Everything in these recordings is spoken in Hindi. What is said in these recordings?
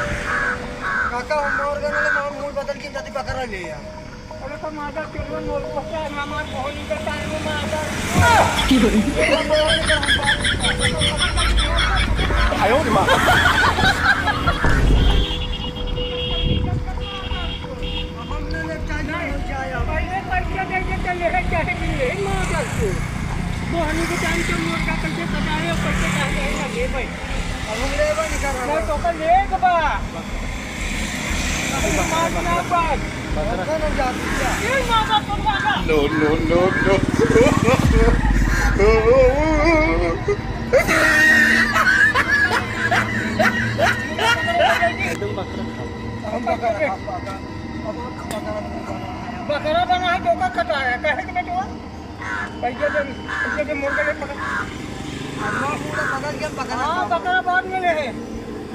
काका मोर गनले मूड बदल के जल्दी पकड़ ले यार। अरे तो माता किलो मोर को क्या हमार कोहनी का टाइम में माता की हो आयो रे मां हमने ले चाहिए हो जाया पहले पैसे दे के चले है चाहे मिले माता को कोहनी के टाइम पे मोर का पैसे कटाए पैसे काहे लगे भाई अब हम ले बा निकाल रहा तो का ले बा No, no, no, no. बकरा बना है डोका कटा है कहे कि बेटवा पैसे दे मुर्गा ले पकड़ अम्मा पूरा पकड़ के पकड़ा हां बकरा बाद में ले है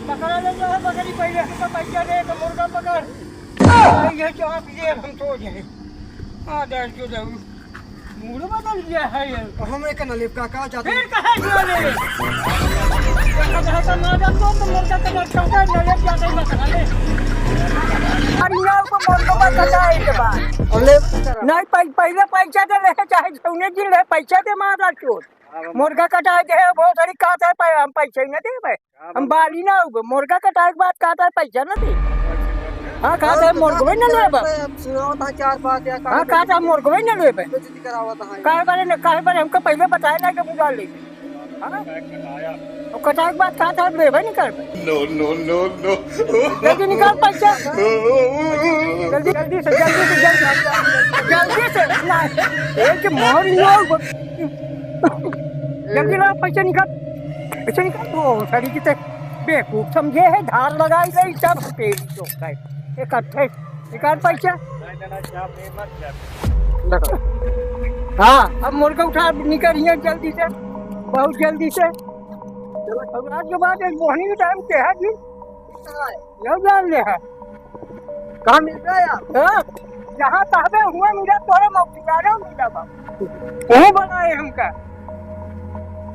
बकरा ले जो है बकरी पहले का पैसा दे तो मुर्गा पकड़ ये जो आप ये हम तो जाए हां डर क्यों जाऊं मूड बदल गया है ये हम एक न लेप का जाते फिर कहे क्यों ले कहा ना जा तो मुर्गा का छोटा न ले जाते मत ले अरे यार को मुर्गा का कटाए के बाद और ले नहीं पहले पैसा दे ले चाहे सोने की ले पैसा दे मारा चोर मुर्गा कटाए के है बहुत सारी काटा है हम पैसे न दे भाई हम बाली ना हो मुर्गा कटाए के बाद काटा है पैसा न दे हां काटा है मुर्गा न ले बा सुनाओ था चार बात या हां काटा मुर्गा न ले बा बेइज्जती करावा था काहे बारे हमको पहले बताया ना कि मुर्गा ले हां तो कटाए के बाद काटा है ले भाई निकाल नो नो नो नो जल्दी निकाल पैसा जल्दी से ना एक मोर लो जल्दी ला पैसा निकाल वो सारी की बेवकूफ समझे है धार लगाई गई सब पेड़ चौक है इकट्ठे निकाल पैसा हाँ अब मुर्गा उठा निकलिए जल्दी से बहुत जल्दी से रात के बाद एक मोहनी के टाइम के है जी यह जान ले है कहाँ मिल गया जहाँ कहबे हुआ मिला तोरे मौका मिला बाबू वही बनाए हमका